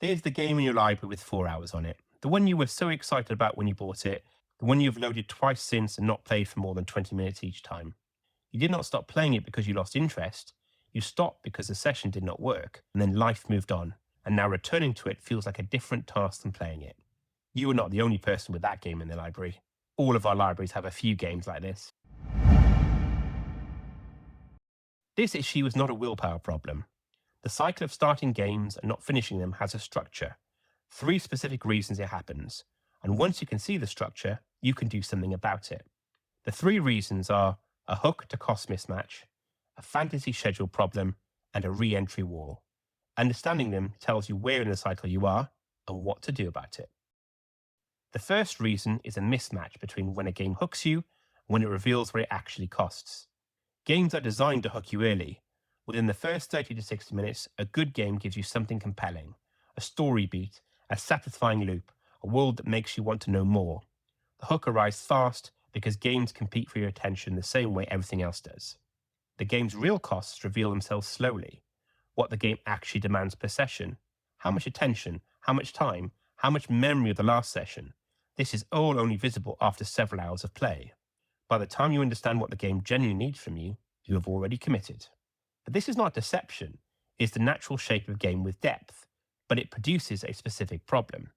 There's the game in your library with 4 hours on it. The one you were so excited about when you bought it. The one you've loaded twice since and not played for more than 20 minutes each time. You did not stop playing it because you lost interest. You stopped because the session did not work, and then life moved on, and now returning to it feels like a different task than playing it. You are not the only person with that game in their library. All of our libraries have a few games like this. This issue is not a willpower problem. The cycle of starting games and not finishing them has a structure. 3 specific reasons it happens, and once you can see the structure, you can do something about it. The 3 reasons are a hook to cost mismatch, a fantasy schedule problem, and a re-entry wall. Understanding them tells you where in the cycle you are and what to do about it. The first reason is a mismatch between when a game hooks you and when it reveals what it actually costs. Games are designed to hook you early. Within the first 30 to 60 minutes, a good game gives you something compelling, a story beat, a satisfying loop, a world that makes you want to know more. The hook arrives fast because games compete for your attention the same way everything else does. The game's real costs reveal themselves slowly. What the game actually demands per session, how much attention, how much time, how much memory of the last session. This is all only visible after several hours of play. By the time you understand what the game genuinely needs from you, you have already committed. But this is not deception, it's the natural shape of game with depth, but it produces a specific problem.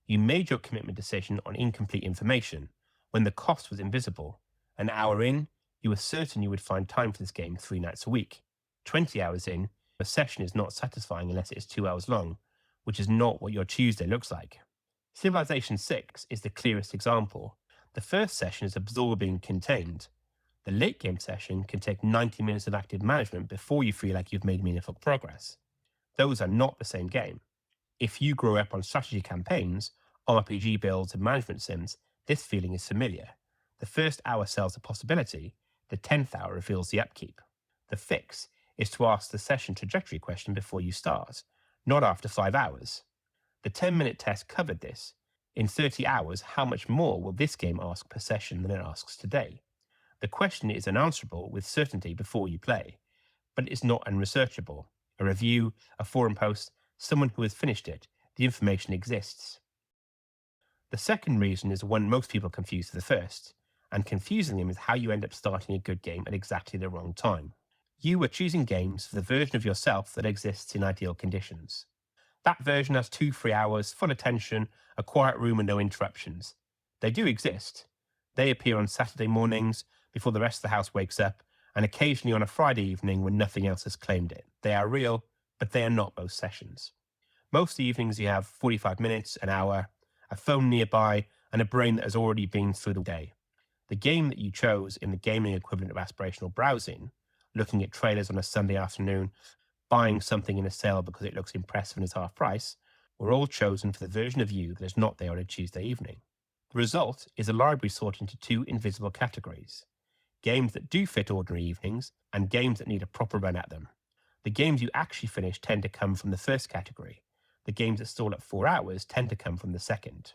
You made your commitment decision on incomplete information when the cost was invisible. An hour in, you were certain you would find time for this game 3 nights a week. 20 hours in, a session is not satisfying unless it is 2 hours long, which is not what your Tuesday looks like. Civilization 6 is the clearest example. The first session is absorbing and contained. The late game session can take 90 minutes of active management before you feel like you've made meaningful progress. Those are not the same game. If you grew up on strategy campaigns, RPG builds, and management sims, this feeling is familiar. The first hour sells the possibility, the 10th hour reveals the upkeep. The fix is to ask the session trajectory question before you start, not after 5 hours. The 10-minute test covered this. In 30 hours, how much more will this game ask per session than it asks today? The question is unanswerable with certainty before you play, but it is not unresearchable. A review, a forum post, someone who has finished it, the information exists. The second reason is one most people confuse with the first, and confusing them is how you end up starting a good game at exactly the wrong time. You are choosing games for the version of yourself that exists in ideal conditions. That version has 2 free hours, full attention, a quiet room and no interruptions. They do exist. They appear on Saturday mornings before the rest of the house wakes up, and occasionally on a Friday evening when nothing else has claimed it. They are real, but they are not most sessions. Most evenings you have 45 minutes, an hour, a phone nearby, and a brain that has already been through the day. The game that you chose in the gaming equivalent of aspirational browsing, looking at trailers on a Sunday afternoon, buying something in a sale because it looks impressive and is half price, were all chosen for the version of you that is not there on a Tuesday evening. The result is a library sorted into 2 invisible categories: games that do fit ordinary evenings and games that need a proper run at them. The games you actually finish tend to come from the first category. The games that stall at 4 hours tend to come from the second.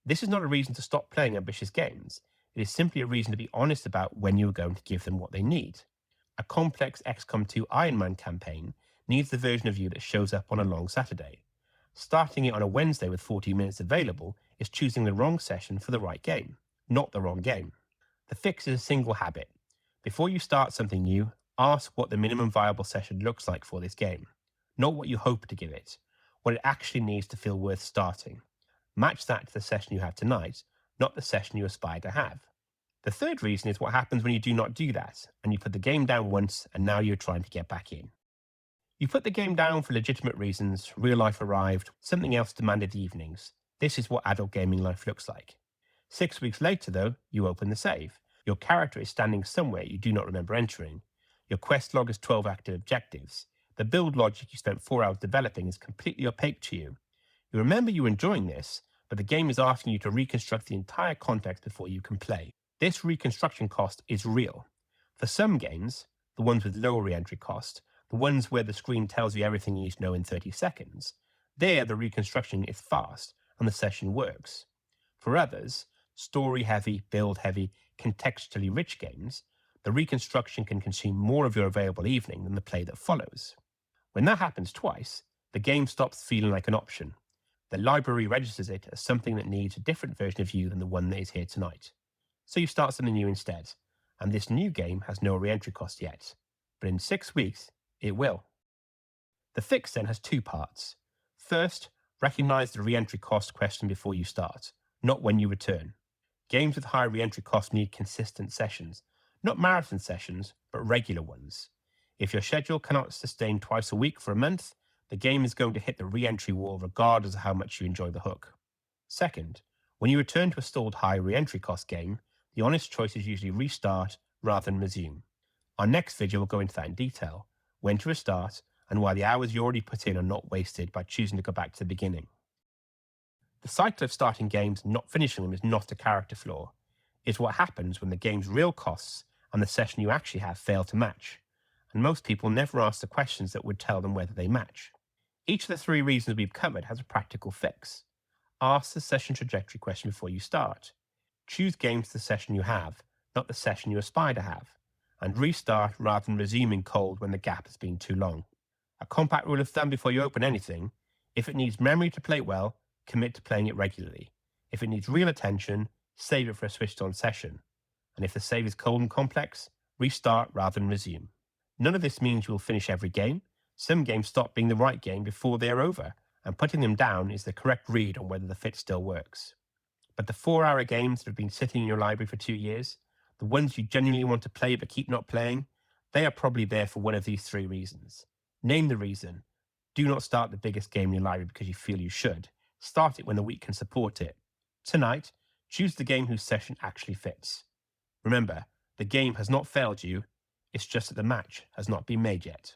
This is not a reason to stop playing ambitious games. It is simply a reason to be honest about when you are going to give them what they need. A complex XCOM 2 Iron Man campaign needs the version of you that shows up on a long Saturday. Starting it on a Wednesday with 40 minutes available is choosing the wrong session for the right game, not the wrong game. The fix is a single habit. Before you start something new, ask what the minimum viable session looks like for this game. Not what you hope to give it, what it actually needs to feel worth starting. Match that to the session you have tonight, not the session you aspire to have. The third reason is what happens when you do not do that, and you put the game down once and now you're trying to get back in. You put the game down for legitimate reasons, real life arrived, something else demanded the evenings. This is what adult gaming life looks like. 6 weeks later, though, you open the save. Your character is standing somewhere you do not remember entering. Your quest log has 12 active objectives. The build logic you spent 4 hours developing is completely opaque to you. You remember you were enjoying this, but the game is asking you to reconstruct the entire context before you can play. This reconstruction cost is real. For some games, the ones with lower re-entry cost, the ones where the screen tells you everything you need to know in 30 seconds, there the reconstruction is fast and the session works. For others, story-heavy, build-heavy, contextually rich games, the reconstruction can consume more of your available evening than the play that follows. When that happens twice, the game stops feeling like an option. The library registers it as something that needs a different version of you than the one that is here tonight. So you start something new instead, and this new game has no re-entry cost yet, but in 6 weeks, it will. The fix then has two parts. First, recognize the re-entry cost question before you start, not when you return. Games with high re-entry cost need consistent sessions, not marathon sessions, but regular ones. If your schedule cannot sustain twice a week for a month, the game is going to hit the re-entry wall regardless of how much you enjoy the hook. Second, when you return to a stalled high re-entry cost game, the honest choice is usually restart rather than resume. Our next video will go into that in detail, when to restart, and why the hours you already put in are not wasted by choosing to go back to the beginning. The cycle of starting games and not finishing them is not a character flaw. It's what happens when the game's real costs and the session you actually have fail to match, and most people never ask the questions that would tell them whether they match. Each of the three reasons we've covered has a practical fix. Ask the session trajectory question before you start. Choose games to the session you have, not the session you aspire to have, and restart rather than resuming cold when the gap has been too long. A compact rule of thumb before you open anything: if it needs memory to play well, commit to playing it regularly. If it needs real attention, save it for a switched on session. And if the save is cold and complex, restart rather than resume. None of this means you will finish every game. Some games stop being the right game before they are over, and putting them down is the correct read on whether the fit still works. But the 4-hour games that have been sitting in your library for 2 years, the ones you genuinely want to play but keep not playing, they are probably there for one of these three reasons. Name the reason. Do not start the biggest game in your library because you feel you should. Start it when the week can support it. Tonight, choose the game whose session actually fits. Remember, the game has not failed you, it's just that the match has not been made yet.